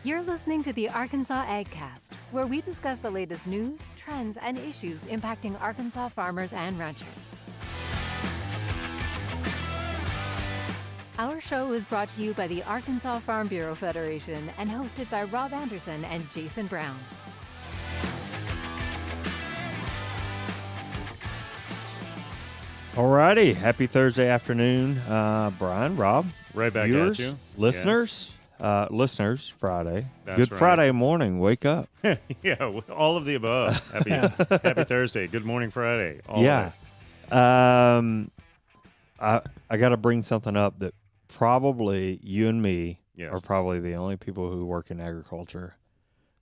You're listening to the Arkansas AgCast, where we discuss the latest news, trends, and issues impacting Arkansas farmers and ranchers. Our show is brought to you by the Arkansas Farm Bureau Federation and hosted by Rob Anderson and Jason Brown. Alrighty, happy Thursday afternoon, Brian, Rob, right back viewers, at you, listeners, listeners. Friday, That's good right. Friday morning. Wake up. Yeah, all of the above. Happy Thursday. Good morning, Friday. All yeah, I got to bring something up that probably you and me are probably the only people who work in agriculture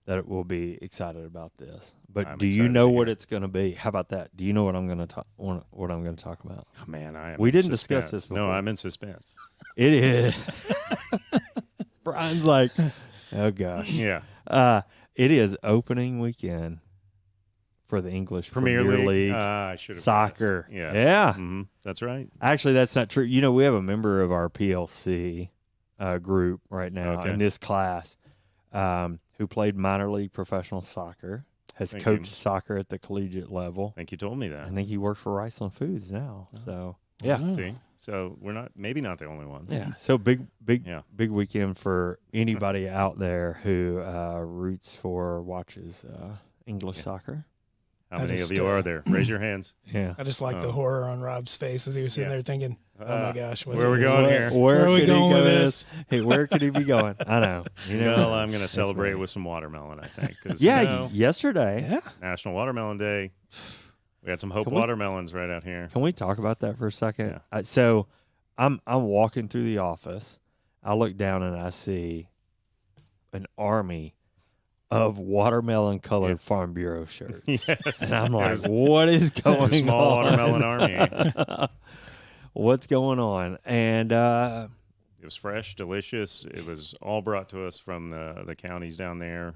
that will be excited about this. But do you know what it's going to be? How about that? Do you know what I'm going to talk? What I'm going to talk about? Oh, man, we didn't discuss this before. No, I'm in suspense. It is. Brian's like, oh gosh. Yeah. It is opening weekend for the English Premier League I should have soccer. Yes. Yeah. Mm-hmm. That's right. Actually, that's not true. You know, we have a member of our PLC group right now in this class who played minor league professional soccer, has coached soccer at the collegiate level. I think you told me that. I think he works for Riceland Foods now. So, yeah. See? So we're maybe not the only ones. Yeah. So big weekend for anybody out there who watches English soccer. How many of you are there? Raise your hands. Yeah. I just like the horror on Rob's face as he was sitting there thinking, "Oh my gosh, where are we going here? Where are we going with this? Hey, where could he be going? I know. Well, I'm going to celebrate with some watermelon, I think. Yesterday, National Watermelon Day. We had some Hope watermelons right out here. Can we talk about that for a second? Yeah. So I'm walking through the office. I look down and I see an army of watermelon-colored Farm Bureau shirts. Yes. And I'm like, what is going on? Small watermelon army. What's going on? And it was fresh, delicious. It was all brought to us from the counties down there.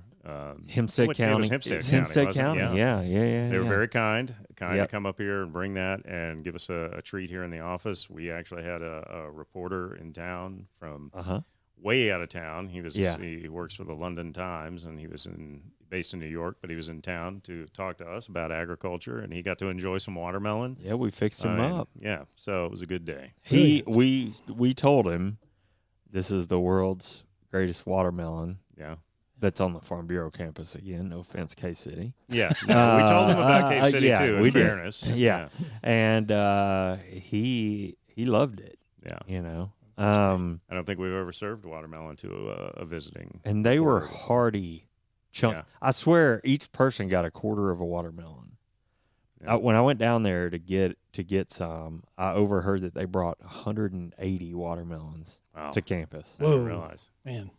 Hempstead County. It was Hempstead County. Yeah. They were very kind to come up here and bring that and give us a treat here in the office. We actually had a reporter in town from way out of town. He works for the London Times, and he was based in New York, but he was in town to talk to us about agriculture, and he got to enjoy some watermelon. Yeah, we fixed him up. Yeah, so it was a good day. We told him this is the world's greatest watermelon. Yeah. That's on the Farm Bureau campus again. No offense, K-City. Yeah. No, we told him about K-City, too, in fairness. Yeah. And he loved it. Yeah. You know. I don't think we've ever served watermelon to a visiting. And they were hearty chunks. Yeah. I swear each person got a quarter of a watermelon. Yeah. When I went down there to get some, I overheard that they brought 180 watermelons to campus. I didn't realize. Man.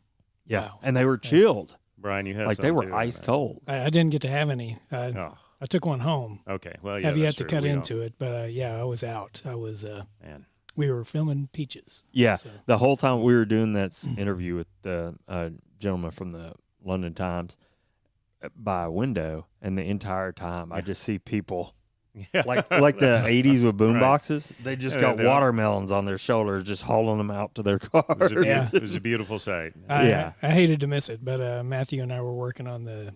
Yeah, wow. And they were chilled. Brian, you had like they were ice cold. I didn't get to have any. I took one home. Okay, well, yeah, have yet to cut into it, but I was out. I was. Man. We were filming peaches. Yeah, so. The whole time we were doing that interview with the gentleman from the London Times by a window, and the entire time I just see people. Yeah. Like the 80s with boom boxes, they just got watermelons on their shoulders, just hauling them out to their cars. It was a beautiful sight. I hated to miss it, but Matthew and I were working on the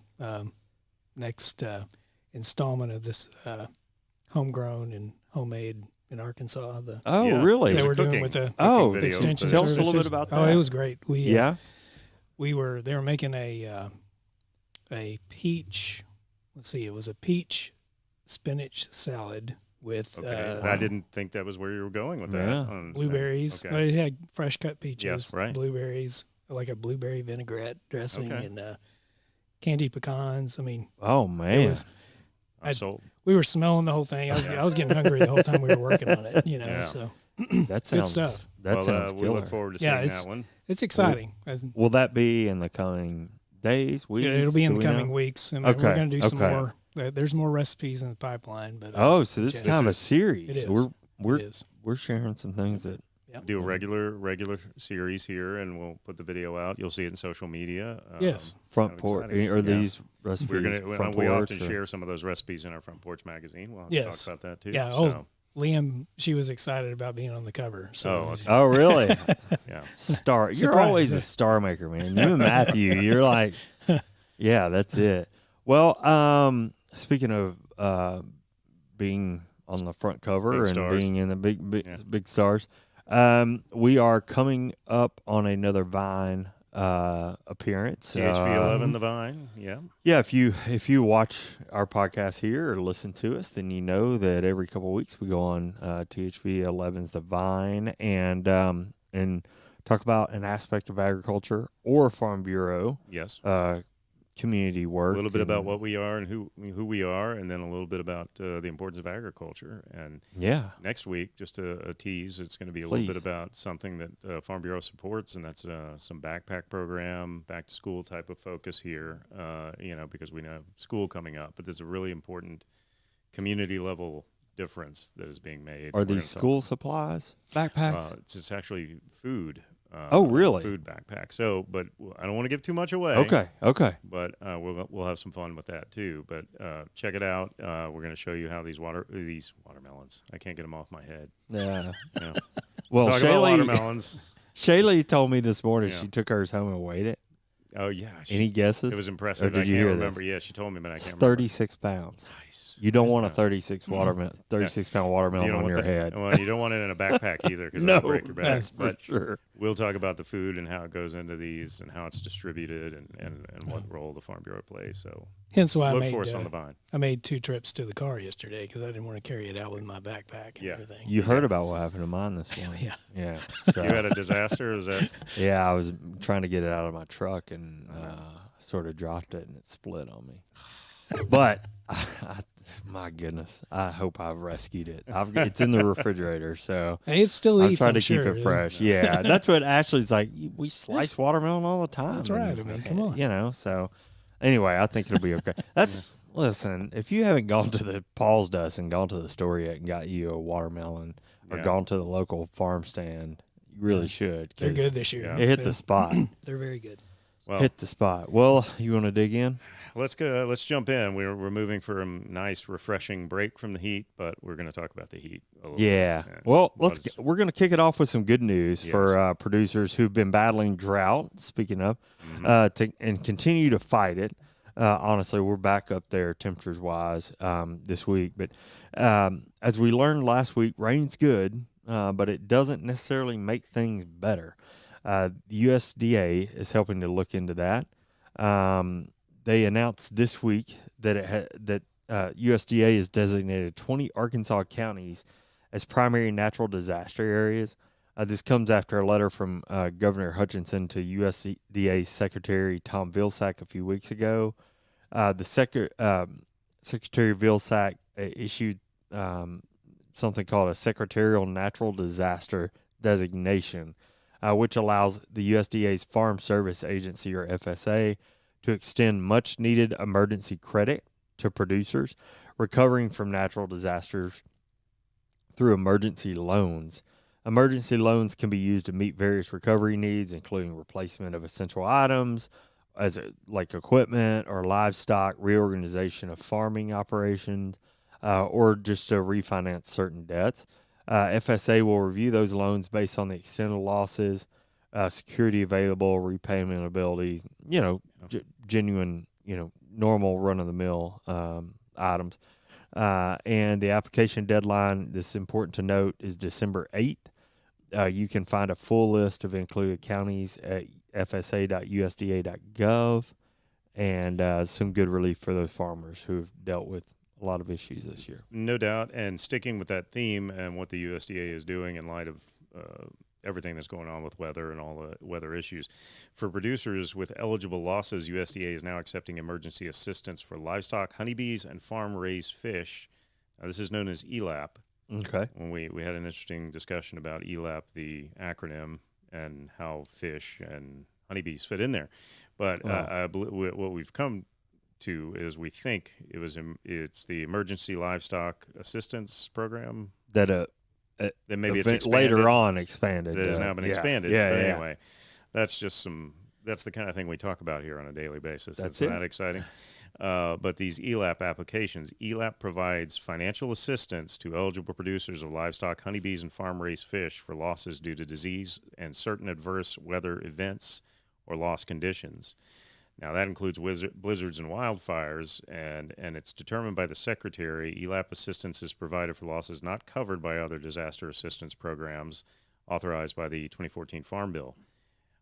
next installment of this homegrown and homemade in Arkansas. Really? They were doing with the extension. Tell us a little bit about that. Oh, it was great. They were making a peach. Let's see, it was a peach spinach salad with I didn't think that was where you were going with that. Blueberries. Okay. It had fresh cut peaches. Yes, right. Blueberries, like a blueberry vinaigrette dressing, and candied pecans. I mean, oh man, we were smelling the whole thing. I was getting hungry the whole time we were working on it. You know, so that sounds good stuff. That sounds killer. We look forward to seeing that one. It's exciting. Will that be in the coming days, weeks? Yeah, it'll be in the coming weeks. I mean, we're going to do some more. There's more recipes in the pipeline, but so this is kind of a series. It is. We're sharing some things that do a regular series here, and we'll put the video out. You'll see it in social media. Yes, Front Porch these recipes. We often share some of those recipes in our Front Porch magazine. We'll have to talk about that too. Yeah, Liam, she was excited about being on the cover. So oh, really? Yeah. Star. You're Surprise. always a star maker, man. You and Matthew, you're like, yeah, that's it. Well, speaking of being on the front cover and being in the big stars, we are coming up on another Vine appearance. THV 11, the Vine. Yeah. Yeah. If you watch our podcast here or listen to us, then you know that every couple of weeks we go on THV 11's the Vine and talk about an aspect of agriculture or Farm Bureau. Yes. Community work. A little bit about what we are and who we are, and then a little bit about the importance of agriculture. And next week, just a tease, it's going to be a little bit about something that Farm Bureau supports, and that's some backpack program, back to school type of focus here. Because we have school coming up, but there's a really important community level difference that is being made. Are these school supplies, backpacks? It's actually food. Oh, really? Food backpack. So, but I don't want to give too much away. Okay. But we'll have some fun with that too. But check it out. We're going to show you how these watermelons. I can't get them off my head. Yeah. Well, talk about watermelons. Shaylee told me this morning she took hers home and weighed it. Oh yeah. Any guesses? It was impressive. Or did you hear remember. this? Yeah, she told me, but I can't remember. 36 pounds. Nice. You don't want a 36-pound watermelon on your head. Well, you don't want it in a backpack either because it'll break your back. That's for sure. We'll talk about the food and how it goes into these and how it's distributed and what role the Farm Bureau plays. So hence why look for us on the Vine. I made 2 trips to the car yesterday because I didn't want to carry it out with my backpack and everything. You heard about what happened to mine this morning. Yeah. So, you had a disaster? Is that? Yeah, I was trying to get it out of my truck and sort of dropped it and it split on me. But my goodness, I hope I've rescued it. It's in the refrigerator, so it still eats. I'm trying to keep it fresh. Yeah, that's what Ashley's like. We slice watermelon all the time. That's right. I mean, come on. So anyway, I think it'll be okay. Listen. If you haven't gone to the Paul's Dust and gone to the store yet and got you a watermelon or gone to the local farm stand, you really should. They're good this year. It hit the spot. They're very good. Well, hit the spot. Well, you want to dig in? Let's go. Let's jump in. We're moving for a nice, refreshing break from the heat, but we're going to talk about the heat a little bit. Well, we're going to kick it off with some good news for producers who've been battling drought. Speaking of, and continue to fight it. Honestly, we're back up there temperatures wise this week. But as we learned last week, rain's good, but it doesn't necessarily make things better. The USDA is helping to look into that. They announced this week that USDA has designated 20 Arkansas counties as primary natural disaster areas. This comes after a letter from Governor Hutchinson to USDA Secretary Tom Vilsack a few weeks ago. The Secretary Vilsack issued something called a Secretarial Natural Disaster Designation, which allows the USDA's Farm Service Agency, or FSA, to extend much-needed emergency credit to producers recovering from natural disasters through emergency loans. Emergency loans can be used to meet various recovery needs, including replacement of essential items, like equipment or livestock, reorganization of farming operations, or just to refinance certain debts. FSA will review those loans based on the extent of losses, security available, repayment ability, genuine, normal run-of-the-mill items. And the application deadline, this is important to note, is December 8th. You can find a full list of included counties at fsa.usda.gov, and some good relief for those farmers who have dealt with a lot of issues this year. No doubt. And sticking with that theme and what the USDA is doing in light of everything that's going on with weather and all the weather issues. For producers with eligible losses, USDA is now accepting emergency assistance for livestock, honeybees, and farm-raised fish. This is known as ELAP. Okay. When we had an interesting discussion about ELAP, the acronym, and how fish and honeybees fit in there. But I believe what we've come to is we think it's the Emergency Livestock Assistance Program that maybe it's expanded. Later on expanded. That has now been expanded. Yeah, but anyway, that's the kind of thing we talk about here on a daily basis. Isn't that exciting? But these ELAP applications, ELAP provides financial assistance to eligible producers of livestock, honeybees, and farm-raised fish for losses due to disease and certain adverse weather events or loss conditions. Now, that includes blizzards and wildfires, and it's determined by the Secretary. ELAP assistance is provided for losses not covered by other disaster assistance programs authorized by the 2014 Farm Bill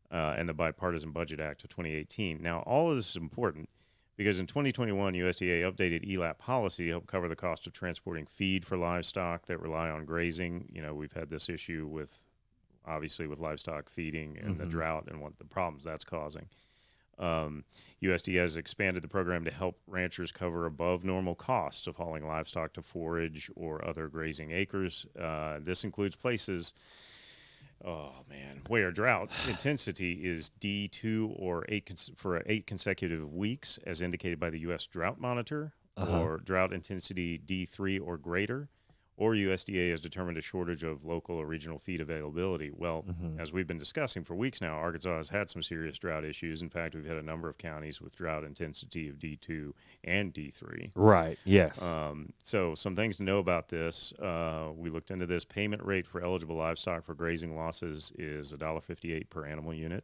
and the Bipartisan Budget Act of 2018. Now, all of this is important because in 2021, USDA updated ELAP policy to help cover the cost of transporting feed for livestock that rely on grazing. You know, we've had this issue with, obviously, with livestock feeding and the drought and what the problems that's causing. USDA has expanded the program to help ranchers cover above normal costs of hauling livestock to forage or other grazing acres. This includes places, where drought intensity is D2 or 8 consecutive weeks, as indicated by the U.S. Drought Monitor, or drought intensity D3 or greater, or USDA has determined a shortage of local or regional feed availability. Well, as we've been discussing for weeks now, Arkansas has had some serious drought issues. In fact, we've had a number of counties with drought intensity of D2 and D3. Right, yes. So some things to know about this. We looked into this. Payment rate for eligible livestock for grazing losses is $1.58 per animal unit.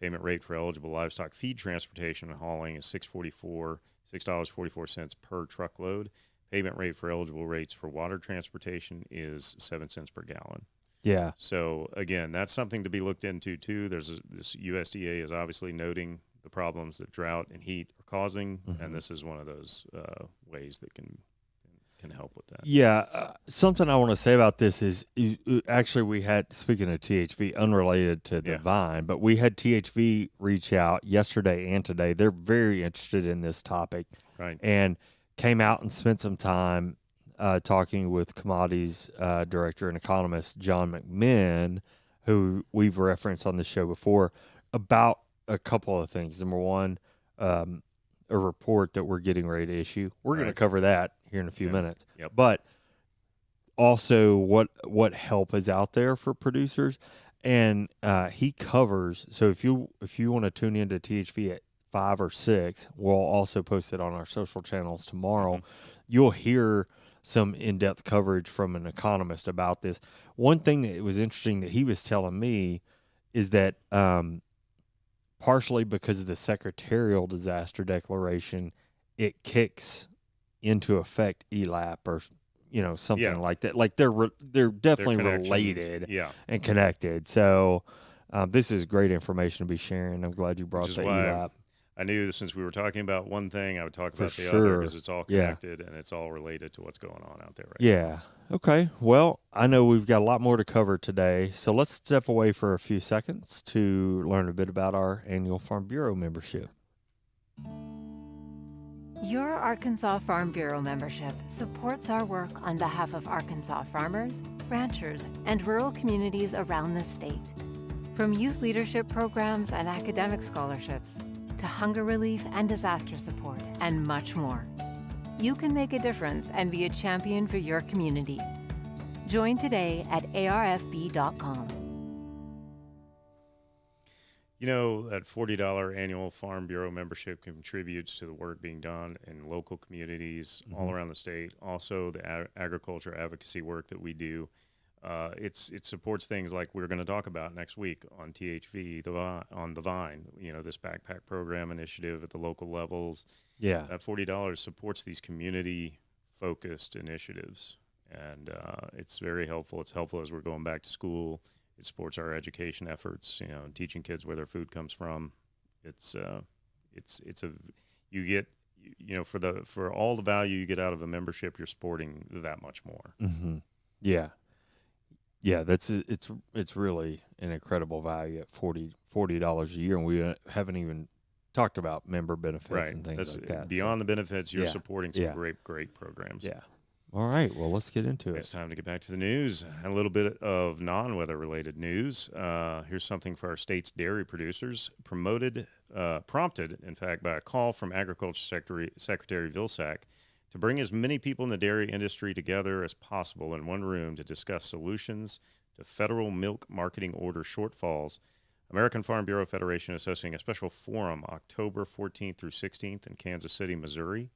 Payment rate for eligible livestock feed transportation and hauling is $6.44 per truckload. Payment rate for eligible rates for water transportation is 7 cents per gallon. Yeah. So, again, that's something to be looked into, too. This USDA is obviously noting the problems that drought and heat are causing, and this is one of those ways that can help with that. Yeah. Something I want to say about this is, actually, we had, speaking of THV, unrelated to the vine, but we had THV reach out yesterday and today. They're very interested in this topic. Right. And came out and spent some time talking with commodities director and economist John McMinn, who we've referenced on the show before, about a couple of things. Number one, a report that we're getting ready to issue. We're going to cover that here in a few minutes. Yep. But also what help is out there for producers. And he covers, so if you want to tune into THV at 5 or 6, we'll also post it on our social channels tomorrow. You'll hear some in-depth coverage from an economist about this. One thing that was interesting that he was telling me is that partially because of the secretarial disaster declaration, it kicks into effect ELAP or something like that. Like they're definitely related and connected. So this is great information to be sharing. I'm glad you brought the ELAP. I knew that since we were talking about one thing, I would talk about the other because it's all connected and it's all related to what's going on out there right now. Okay. Well, I know we've got a lot more to cover today, so let's step away for a few seconds to learn a bit about our annual Farm Bureau membership. Your Arkansas Farm Bureau membership supports our work on behalf of Arkansas farmers, ranchers, and rural communities around the state. From youth leadership programs and academic scholarships, to hunger relief and disaster support, and much more. You can make a difference and be a champion for your community. Join today at arfb.com. You know, that $40 annual Farm Bureau membership contributes to the work being done in local communities all around the state. Also, the agriculture advocacy work that we do. It supports things like we're going to talk about next week on THV, on the Vine, this backpack program initiative at the local levels. Yeah. That $40 supports these community-focused initiatives, and it's very helpful. It's helpful as we're going back to school. It supports our education efforts, teaching kids where their food comes from. For all the value you get out of a membership, you're sporting that much more. Yeah. Yeah, it's really an incredible value at $40 a year, and we haven't even talked about member benefits and things like that. Beyond the benefits, you're supporting some great programs. Yeah. All right, well, let's get into it. It's time to get back to the news. A little bit of non-weather related news. Here's something for our state's dairy producers. Prompted, in fact, by a call from Agriculture Secretary Vilsack to bring as many people in the dairy industry together as possible in one room to discuss solutions to federal milk marketing order shortfalls. American Farm Bureau Federation is hosting a special forum October 14th through 16th in Kansas City, Missouri.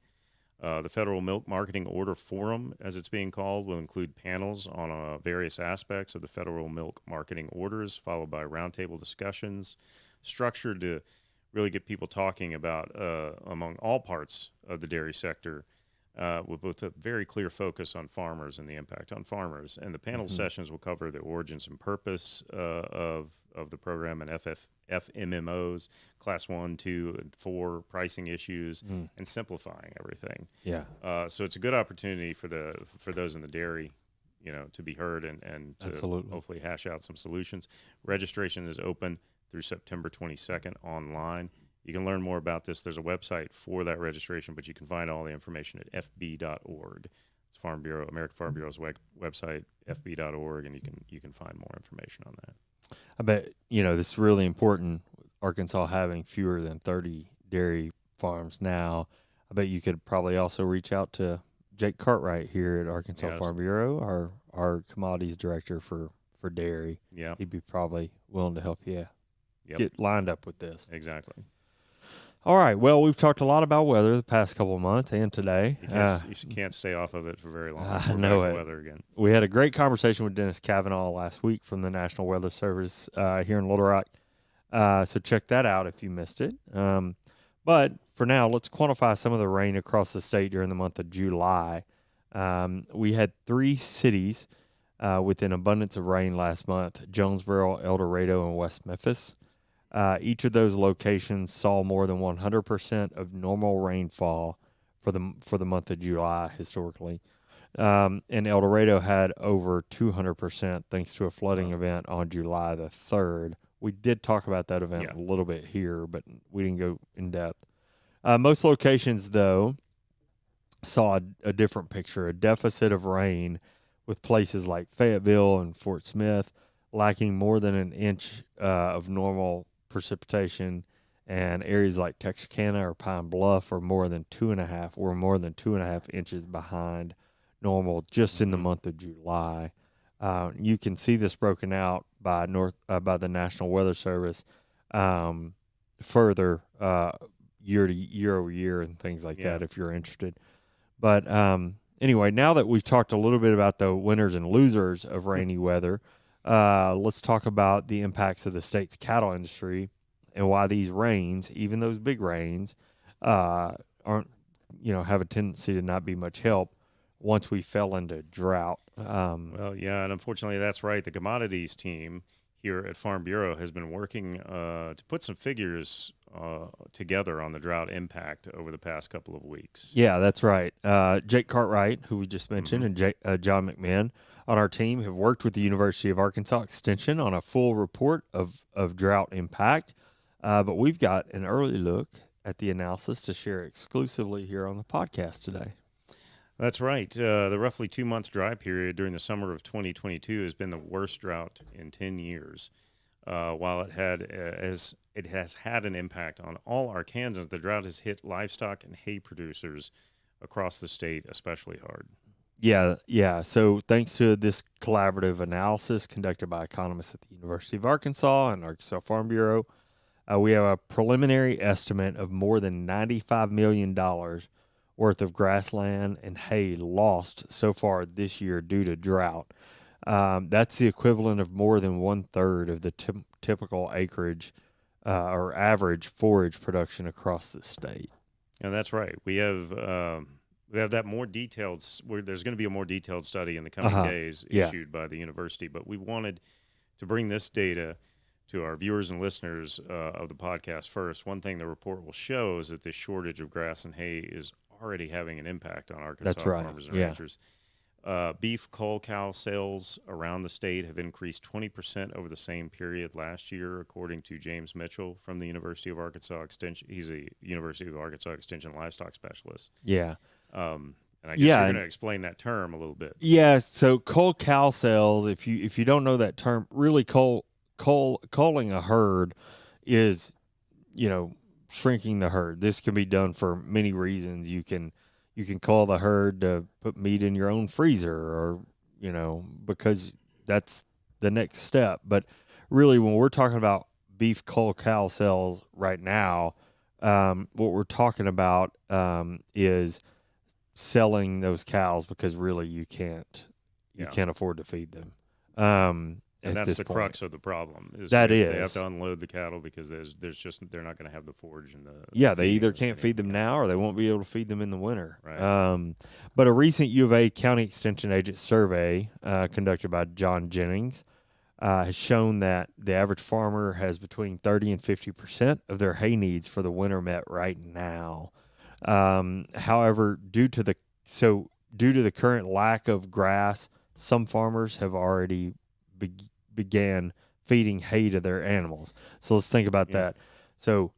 The Federal Milk Marketing Order Forum, as it's being called, will include panels on various aspects of the federal milk marketing orders, followed by roundtable discussions, structured to really get people talking about among all parts of the dairy sector, with a very clear focus on farmers and the impact on farmers. And the panel sessions will cover the origins and purpose of the program and FMMOs, Class 1, 2, and 4 pricing issues, and simplifying everything. Yeah. So it's a good opportunity for those in the dairy, to be heard and to Absolutely. hopefully hash out some solutions. Registration is open through September 22nd online. You can learn more about this. There's a website for that registration, but you can find all the information at fb.org. It's Farm Bureau, American Farm Bureau's website, fb.org, and you can find more information on that. I bet, this is really important, Arkansas having fewer than 30 dairy farms now. I bet you could probably also reach out to Jake Cartwright here at Arkansas Farm Bureau, our commodities director for dairy. Yeah. He'd be probably willing to help you get lined up with this. Exactly. All right. Well, we've talked a lot about weather the past couple of months and today. You can't stay off of it for very long. I know it. Weather again. We had a great conversation with Dennis Cavanaugh last week from the National Weather Service here in Little Rock. So check that out if you missed it. But for now, let's quantify some of the rain across the state during the month of July. We had 3 cities with an abundance of rain last month: Jonesboro, El Dorado, and West Memphis. Each of those locations saw more than 100% of normal rainfall for the month of July historically. And El Dorado had over 200% thanks to a flooding event on July the 3rd. We did talk about that event a little bit here, but we didn't go in depth. Most locations, though, saw a different picture, a deficit of rain, with places like Fayetteville and Fort Smith lacking more than an inch of normal precipitation, and areas like Texarkana or Pine Bluff were more than 2.5 inches behind normal just in the month of July. You can see this broken out by the National Weather Service further year over year and things like that if you're interested. But anyway, now that we've talked a little bit about the winners and losers of rainy weather, let's talk about the impacts of the state's cattle industry and why these rains, even those big rains, aren't, have a tendency to not be much help once we fell into drought. And unfortunately that's right. The commodities team here at Farm Bureau has been working to put some figures together on the drought impact over the past couple of weeks. Yeah, that's right. Jake Cartwright, who we just mentioned, and John McMahon on our team have worked with the University of Arkansas Extension on a full report of drought impact. But we've got an early look at the analysis to share exclusively here on the podcast today. That's right. The roughly 2-month dry period during the summer of 2022 has been the worst drought in 10 years. While it has had an impact on all Arkansans, the drought has hit livestock and hay producers across the state especially hard. Yeah. So thanks to this collaborative analysis conducted by economists at the University of Arkansas and Arkansas Farm Bureau, we have a preliminary estimate of more than $95 million worth of grassland and hay lost so far this year due to drought. That's the equivalent of more than 1/3 of the typical acreage or average forage production across the state. And that's right. We have that more detailed. There's going to be a more detailed study in the coming days issued by the university. But we wanted to bring this data to our viewers and listeners of the podcast first. One thing the report will show is that this shortage of grass and hay is already having an impact on Arkansas farmers and ranchers. Beef cull cow sales around the state have increased 20% over the same period last year, according to James Mitchell from the University of Arkansas Extension. He's a University of Arkansas Extension livestock specialist. Yeah. And I guess you're going to explain that term a little bit. Yeah. So cull cow sales, if you don't know that term, really culling a herd is, shrinking the herd. This can be done for many reasons. You can cull the herd to put meat in your own freezer or, because that's the next step. But really, when we're talking about beef cow sales right now, what we're talking about is selling those cows because really you can't afford to feed them. And that's the crux of the problem. They have to unload the cattle because there's just they're not going to have the forage and the they either can't feed them now or they won't be able to feed them in the winter. Right. But a recent U of A County Extension Agent survey conducted by John Jennings has shown that the average farmer has between 30 and 50% of their hay needs for the winter met right now. However, due to the current lack of grass, some farmers have already began feeding hay to their animals. So let's think about that. So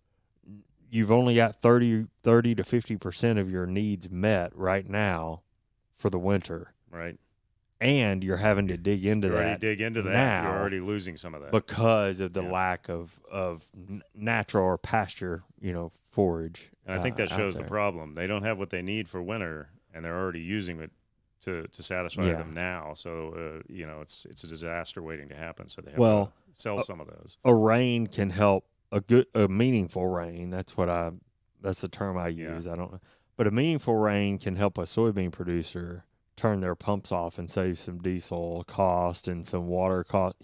you've only got 30 to 50% of your needs met right now for the winter. Right. And you're having to dig into that. Now, you're already losing some of that because of the lack of natural or pasture, forage. And I think that shows the problem. They don't have what they need for winter, and they're already using it to satisfy them now. So it's a disaster waiting to happen. So they have to sell some of those. A rain can help. A meaningful rain. That's the term I use. I don't know, but a meaningful rain can help a soybean producer turn their pumps off and save some diesel cost and some water cost,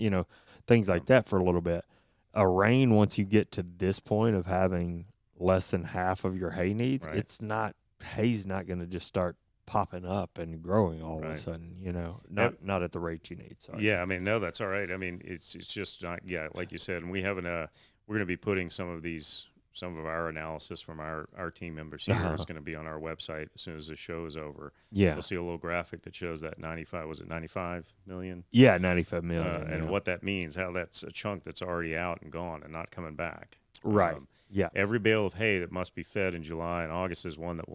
things like that for a little bit. A rain, once you get to this point of having less than half of your hay needs, hay's not going to just start popping up and growing all of a sudden, not at the rate you need. Sorry. Yeah. I mean, no, that's all right. I mean, it's just not, like you said, and we're going to be putting some of our analysis from our team members here is going to be on our website as soon as the show is over. Yeah. We'll see a little graphic that shows that 95 million? Yeah, 95 million. And what that means, how that's a chunk that's already out and gone and not coming back. Right. Every bale of hay that must be fed in July and August is one that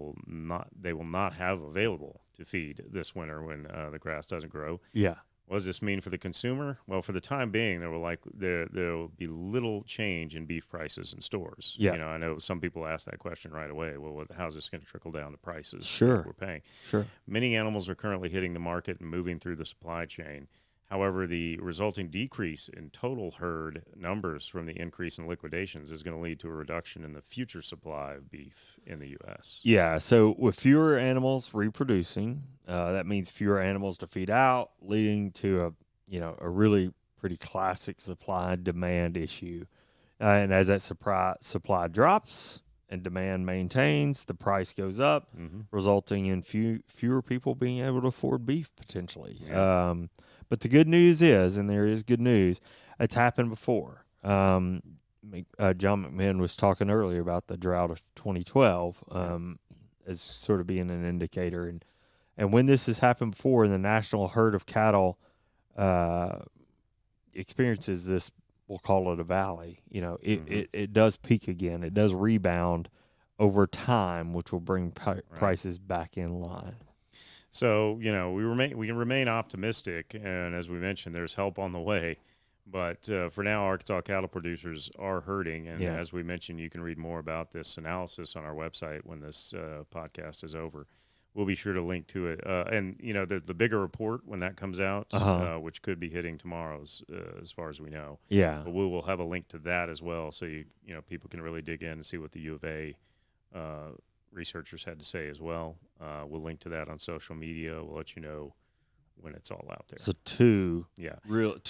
they will not have available to feed this winter when the grass doesn't grow. Yeah. What does this mean for the consumer? Well, for the time being, there will be little change in beef prices in stores. Yeah. I know some people ask that question right away. Well, how's this going to trickle down to prices that we're paying? Sure. Many animals are currently hitting the market and moving through the supply chain. However, the resulting decrease in total herd numbers from the increase in liquidations is going to lead to a reduction in the future supply of beef in the U.S. Yeah, so with fewer animals reproducing, that means fewer animals to feed out, leading to a really pretty classic supply-demand issue. And as that supply drops and demand maintains, the price goes up, resulting in fewer people being able to afford beef potentially. Yeah. But the good news is, and there is good news, it's happened before. John McMahon was talking earlier about the drought of 2012 as sort of being an indicator. And when this has happened before, and the national herd of cattle experiences this, we'll call it a valley, it does peak again. It does rebound over time, which will bring prices back in line. So, we can remain optimistic, and as we mentioned, there's help on the way. But for now, Arkansas cattle producers are hurting, and as we mentioned, you can read more about this analysis on our website when this podcast is over. We'll be sure to link to it. And, the bigger report, when that comes out, which could be hitting tomorrow as far as we know. Yeah. But we will have a link to that as well, so people can really dig in and see what the U of A researchers had to say as well. We'll link to that on social media. We'll let you know when it's all out there. So two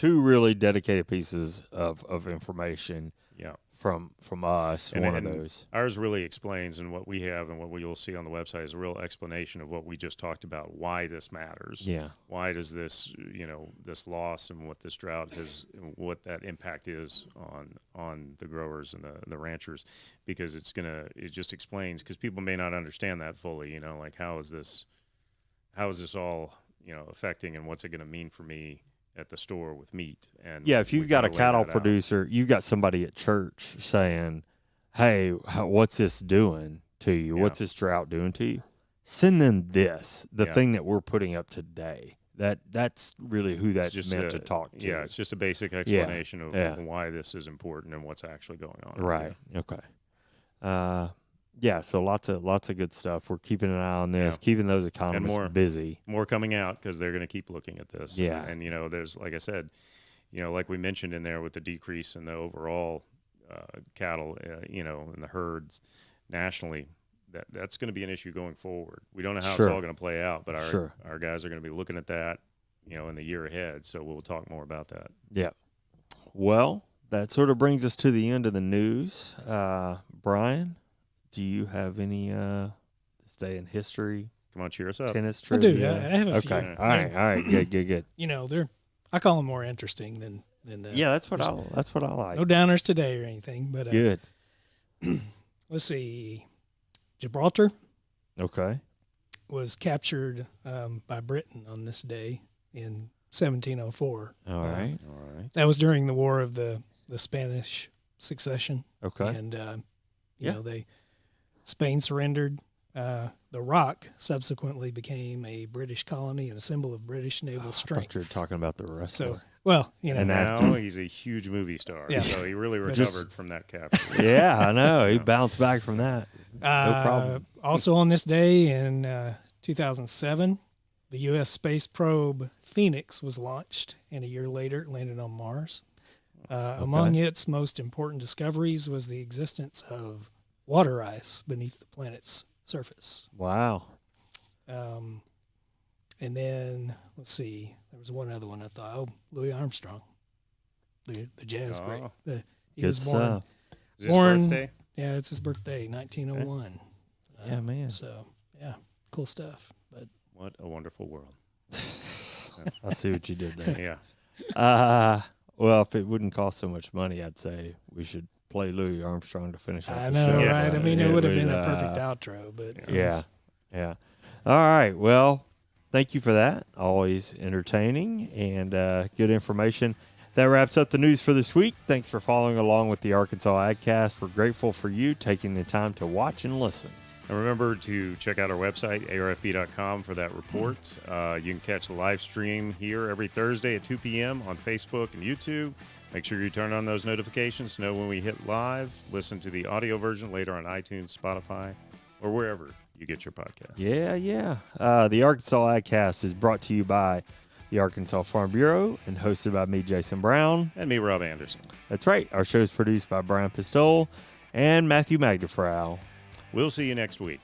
really dedicated pieces of information. Yeah. From us, one of those. Ours really explains, and what we have and what you'll see on the website is a real explanation of what we just talked about, why this matters. Yeah. Why does this, this loss and what this drought has, what that impact is on the growers and the ranchers, because it just explains, because people may not understand that fully, like how is this all, affecting, and what's it going to mean for me at the store with meat. And if you've got a cattle producer, you've got somebody at church saying, hey, what's this doing to you? What's this drought doing to you? Send them the thing that we're putting up today. That's really who that's meant to talk to. Yeah, it's just a basic explanation of why this is important and what's actually going on. Right. Okay. So lots of good stuff. We're keeping an eye on this, keeping those economists busy. More coming out, because they're going to keep looking at this. Yeah. And there's, like I said, like we mentioned in there with the decrease in the overall cattle, in the herds nationally. That's going to be an issue going forward. We don't know how it's all going to play out, but our guys are going to be looking at that, in the year ahead. So we'll talk more about that. Yeah. Well, that sort of brings us to the end of the news. Brian, do you have any this day in history? Come on, cheer us up. Tennis trivia. I do. Yeah, I have a few. Okay. All right. Good. I call them more interesting than yeah, that's what I like. No downers today or anything, but good. Let's see. Gibraltar. Okay. Was captured by Britain on this day in 1704. All right. That was during the War of the Spanish Succession. Okay. And Spain surrendered. The Rock subsequently became a British colony and a symbol of British naval strength. I thought you were talking about the wrestler. So, well, and now he's a huge movie star. Yeah. So he really recovered from that capture. Yeah, I know. He bounced back from that. No problem. Also on this day in 2007, the U.S. space probe Phoenix was launched, and a year later it landed on Mars. Among its most important discoveries was the existence of water ice beneath the planet's surface. Wow. And then, let's see, there was one other one I thought. Oh, Louis Armstrong, the jazz great. He was born. Is his birthday? Yeah, it's his birthday, 1901. Okay. Yeah, man. So, yeah, cool stuff. But what a wonderful world. I see what you did there. Yeah. Well, if it wouldn't cost so much money, I'd say we should play Louis Armstrong to finish off the show. Right? I mean, it would have been a perfect outro, but yeah. All right. Well, thank you for that. Always entertaining and good information. That wraps up the news for this week. Thanks for following along with the Arkansas AgCast. We're grateful for you taking the time to watch and listen. And remember to check out our website, arfb.com, for that report. You can catch the live stream here every Thursday at 2 p.m. on Facebook and YouTube. Make sure you turn on those notifications to know when we hit live. Listen to the audio version later on iTunes, Spotify, or wherever you get your podcast. Yeah. The Arkansas AgCast is brought to you by the Arkansas Farm Bureau and hosted by me, Jason Brown. And me, Rob Anderson. That's right. Our show is produced by Brian Pistole and Matthew Magdafrau. We'll see you next week.